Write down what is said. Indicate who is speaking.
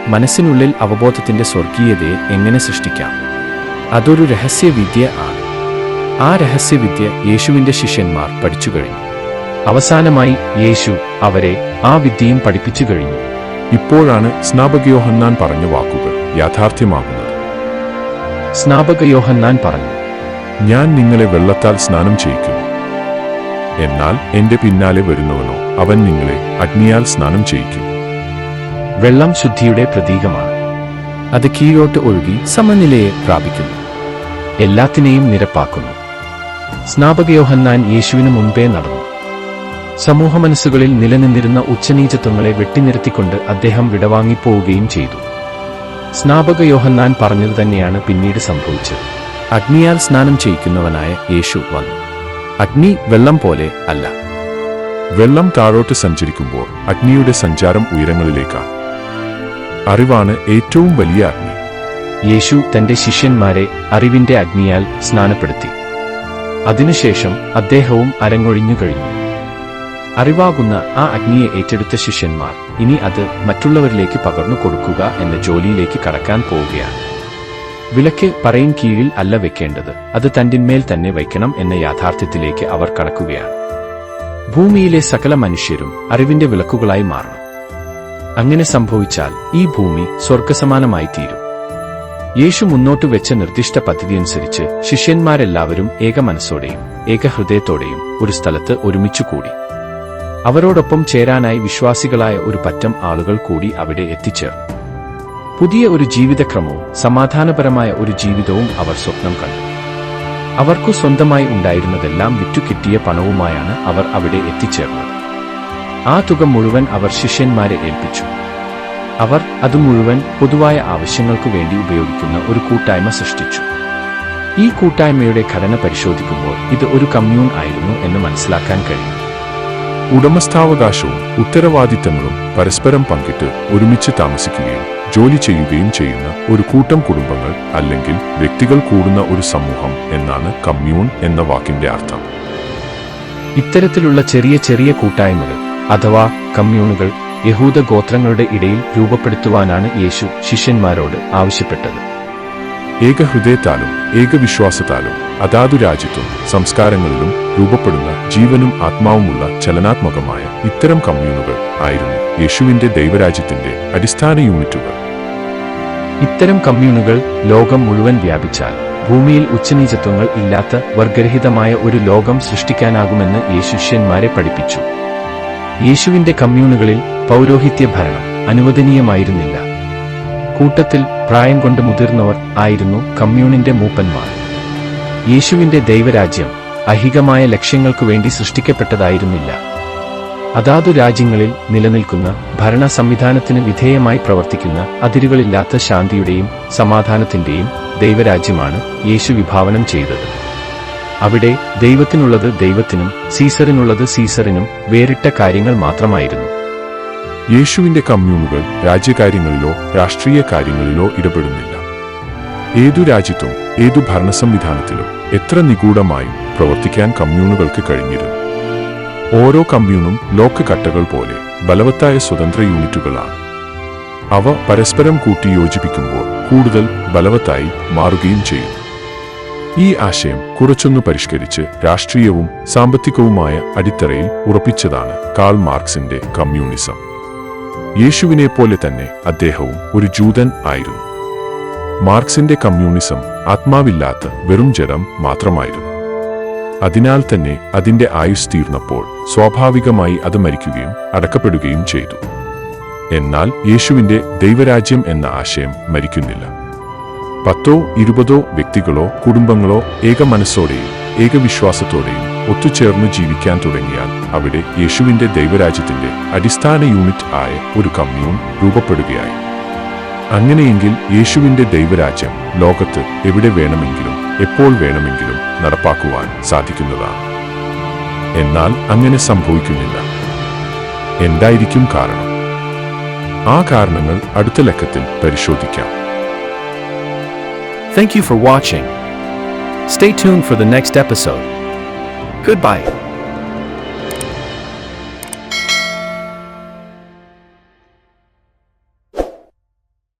Speaker 1: മനസ്സിനുള്ളിൽ അവബോധത്തിന്റെ സ്വർഗീയതയെ എങ്ങനെ സൃഷ്ടിക്കാം? അതൊരു രഹസ്യവിദ്യ ആണ്. ആ രഹസ്യവിദ്യ യേശുവിന്റെ ശിഷ്യന്മാർ പഠിച്ചു കഴിഞ്ഞു. അവസാനമായി യേശു അവരെ ആ വിദ്യയും പഠിപ്പിച്ചു കഴിഞ്ഞു.
Speaker 2: ഇപ്പോഴാണ് സ്നാപക യോഹന്നാൻ പറഞ്ഞ വാക്കുകൾ യാഥാർത്ഥ്യമാകുന്നത്.
Speaker 1: സ്നാപക യോഹന്നാൻ പറഞ്ഞു,
Speaker 2: ഞാൻ നിങ്ങളെ വെള്ളത്താൽ സ്നാനം ചെയ്യിക്കുന്നു. എന്നാൽ എന്റെ പിന്നാലെ വരുന്നവനോ അവൻ നിങ്ങളെ അഗ്നിയാൽ സ്നാനം ചെയ്യിക്കും.
Speaker 1: വെള്ളം ശുദ്ധിയുടെ പ്രതീകമാണ്. അത് കീഴോട്ട് ഒഴുകി സമനിലയെ പ്രാപിക്കുന്നു, എല്ലാത്തിനെയും നിരപ്പാക്കുന്നു. സ്നാപക യോഹന്നാൻ യേശുവിന് മുൻപേ നടന്നു. സമൂഹമനസ്സുകളിൽ നിലനിന്നിരുന്ന ഉച്ചനീചത്വങ്ങളെ വെട്ടിനിരത്തിക്കൊണ്ട് അദ്ദേഹം വിടവാങ്ങിപ്പോവുകയും ചെയ്തു. സ്നാപക യോഹന്നാൻ പറഞ്ഞത് തന്നെയാണ് പിന്നീട് സംഭവിച്ചത്. അഗ്നിയാൽ സ്നാനം ചെയ്യിക്കുന്നവനായ യേശു വന്നു. അഗ്നി വെള്ളം പോലെ അല്ല.
Speaker 2: വെള്ളം താഴോട്ട് സഞ്ചരിക്കുമ്പോൾ അഗ്നിയുടെ സഞ്ചാരം ഉയരങ്ങളിലേക്കാണ്. അറിവാണ് ഏറ്റവും വലിയ അഗ്നി.
Speaker 1: യേശു തന്റെ ശിഷ്യന്മാരെ അറിവിന്റെ അഗ്നിയാൽ സ്നാനപ്പെടുത്തി. അതിനുശേഷം അദ്ദേഹവും അരങ്ങൊഴിഞ്ഞു കഴിഞ്ഞു. അറിവാകുന്ന ആ അഗ്നിയെ ഏറ്റെടുത്ത ശിഷ്യന്മാർ ഇനി അത് മറ്റുള്ളവരിലേക്ക് പകർന്നു കൊടുക്കുക എന്ന ജോലിയിലേക്ക് കടക്കാൻ പോവുകയാണ്. വിളക്ക് പറയും കീഴിൽ അല്ല വെക്കേണ്ടത്, അത് തന്റെമേൽ തന്നെ വയ്ക്കണം എന്ന യാഥാർത്ഥ്യത്തിലേക്ക് അവർ കടക്കുകയാണ്. ഭൂമിയിലെ സകല മനുഷ്യരും അറിവിന്റെ വിളക്കുകളായി മാറണം. അങ്ങനെ സംഭവിച്ചാൽ ഈ ഭൂമി സ്വർഗസമാനമായി തീരും. യേശു മുന്നോട്ട് വെച്ച നിർദ്ദിഷ്ട പദ്ധതിയനുസരിച്ച് ശിഷ്യന്മാരെല്ലാവരും ഏക മനസ്സോടെയും ഏകഹൃദയത്തോടെയും ഒരു സ്ഥലത്ത് ഒരുമിച്ചു കൂടി. അവരോടൊപ്പം ചേരാനായി വിശ്വാസികളായ ഒരു പറ്റം ആളുകൾ കൂടി അവിടെ എത്തിച്ചേർന്നു. പുതിയ ഒരു ജീവിതക്രമവും സമാധാനപരമായ ഒരു ജീവിതവും അവർ സ്വപ്നം കണ്ടു. അവർക്കു സ്വന്തമായി ഉണ്ടായിരുന്നതെല്ലാം വിറ്റുകിട്ടിയ പണവുമായാണ് അവർ അവിടെ എത്തിച്ചേർന്നത്. ആ തുക മുഴുവൻ അവർ ശിഷ്യന്മാരെ ഏൽപ്പിച്ചു. അവർ അത് മുഴുവൻ പൊതുവായ ആവശ്യങ്ങൾക്കു വേണ്ടി ഉപയോഗിക്കുന്ന ഒരു കൂട്ടായ്മ സൃഷ്ടിച്ചു. ഈ കൂട്ടായ്മയുടെ ഘടന പരിശോധിക്കുമ്പോൾ ഇത് ഒരു കമ്മ്യൂൺ ആയിരുന്നു എന്ന് മനസ്സിലാക്കാൻ കഴിയും.
Speaker 2: ഉടമസ്ഥാവകാശവും ഉത്തരവാദിത്തങ്ങളും പരസ്പരം പങ്കിട്ട് ഒരുമിച്ച് താമസിക്കുകയും ജോലി ചെയ്യുകയും ചെയ്യുന്ന ഒരു കൂട്ടം കുടുംബങ്ങൾ അല്ലെങ്കിൽ വ്യക്തികൾ കൂടുന്ന ഒരു സമൂഹം എന്നാണ് കമ്മ്യൂൺ എന്ന വാക്കിന്റെ അർത്ഥം.
Speaker 1: ഇത്തരത്തിലുള്ള ചെറിയ ചെറിയ കൂട്ടായ്മകൾ അഥവാ കമ്മ്യൂണുകൾ യഹൂദ ഗോത്രങ്ങളുടെ ഇടയിൽ രൂപപ്പെടുത്തുവാനാണ് യേശു ശിഷ്യന്മാരോട് ആവശ്യപ്പെട്ടത്.
Speaker 2: ഏകഹൃദയത്താലും ഏകവിശ്വാസത്താലും അതാതു രാജ്യത്തും സംസ്കാരങ്ങളിലും രൂപപ്പെടുന്ന ജീവനും ആത്മാവുമുള്ള ചലനാത്മകമായ ഇത്തരം കമ്മ്യൂണുകൾ ആയിരുന്നു യേശുവിന്റെ ദൈവരാജ്യത്തിന്റെ അടിസ്ഥാന യൂണിറ്റുകൾ.
Speaker 1: ഇത്തരം കമ്മ്യൂണുകൾ ലോകം മുഴുവൻ വ്യാപിച്ചാൽ ഭൂമിയിൽ ഉച്ചനീചത്വങ്ങൾ ഇല്ലാത്ത വർഗരഹിതമായ ഒരു ലോകം സൃഷ്ടിക്കാനാകുമെന്ന് യേശു ശിഷ്യന്മാരെ പഠിപ്പിച്ചു. യേശുവിന്റെ കമ്മ്യൂണുകളിൽ പൗരോഹിത്യ ഭരണം അനുവദനീയമായിരുന്നില്ല. കൂട്ടത്തിൽ പ്രായം കൊണ്ട് മുതിർന്നവർ ആയിരുന്നു കമ്മ്യൂണിന്റെ മൂപ്പന്മാർ. യേശുവിന്റെ ദൈവരാജ്യം അഹികമായ ലക്ഷ്യങ്ങൾക്കു വേണ്ടി സൃഷ്ടിക്കപ്പെട്ടതായിരുന്നില്ല. അതാതു രാജ്യങ്ങളിൽ നിലനിൽക്കുന്ന ഭരണ സംവിധാനത്തിന് വിധേയമായി പ്രവർത്തിക്കുന്ന അതിരുകളില്ലാത്ത ശാന്തിയുടെയും സമാധാനത്തിന്റെയും ദൈവരാജ്യമാണ് യേശു വിഭാവനം ചെയ്തത്. അവിടെ ദൈവത്തിനുള്ളത് ദൈവത്തിനും സീസറിനുള്ളത് സീസറിനും വേറിട്ട കാര്യങ്ങൾ മാത്രമായിരുന്നു.
Speaker 2: യേശുവിന്റെ കമ്മ്യൂണുകൾ രാജ്യകാര്യങ്ങളിലോ രാഷ്ട്രീയ കാര്യങ്ങളിലോ ഇടപെടുന്നില്ല. ഏതു രാജ്യത്തും ഏതു ഭരണസംവിധാനത്തിലും എത്ര നിഗൂഢമായും പ്രവർത്തിക്കാൻ കമ്മ്യൂണുകൾക്ക് കഴിഞ്ഞിരുന്നു. ഓരോ കമ്മ്യൂണും ലോക്ക് കട്ടകൾ പോലെ ബലവത്തായ സ്വതന്ത്ര യൂണിറ്റുകളാണ്. അവ പരസ്പരം കൂട്ടിയോജിപ്പിക്കുമ്പോൾ കൂടുതൽ ബലവത്തായി മാറുകയും ചെയ്യുന്നു. ഈ ആശയം കുറച്ചൊന്നു പരിഷ്കരിച്ച് രാഷ്ട്രീയവും സാമ്പത്തികവുമായ അടിത്തറയിൽ ഉറപ്പിച്ചതാണ് കാൾ മാർക്സിന്റെ കമ്മ്യൂണിസം. യേശുവിനെ പോലെ തന്നെ അദ്ദേഹവും ഒരു ജൂതൻ ആയിരുന്നു. മാർക്സിന്റെ കമ്മ്യൂണിസം ആത്മാവില്ലാത്ത വെറും ജഡം മാത്രമായിരുന്നു. അതിനാൽ തന്നെ അതിന്റെ ആയുസ് തീർന്നപ്പോൾ സ്വാഭാവികമായി അത് മരിക്കുകയും അടക്കപ്പെടുകയും ചെയ്തു. എന്നാൽ യേശുവിന്റെ ദൈവരാജ്യം എന്ന ആശയം മരിക്കുന്നില്ല. 10 20 വ്യക്തികളോ കുടുംബങ്ങളോ ഏക മനസ്സോടെയും ഏകവിശ്വാസത്തോടെയും ഒത്തുചേർന്ന് ജീവിക്കാൻ തുടങ്ങിയാൽ അവിടെ യേശുവിന്റെ ദൈവരാജ്യത്തിന്റെ അടിസ്ഥാന യൂണിറ്റ് ആയ ഒരു കമ്മ്യൂൺ രൂപപ്പെടുകയായി. അങ്ങനെയെങ്കിൽ യേശുവിന്റെ ദൈവരാജ്യം ലോകത്ത് എവിടെ വേണമെങ്കിലും എപ്പോൾ വേണമെങ്കിലും നടപ്പാക്കുവാൻ സാധിക്കുന്നതാണ്. എന്നാൽ അങ്ങനെ സംഭവിക്കുന്നില്ല. എന്തായിരിക്കും കാരണം? ആ കാരണങ്ങൾ അടുത്ത ലക്കത്തിൽ പരിശോധിക്കാം.
Speaker 1: Thank you for watching. Stay tuned for the next episode. Goodbye.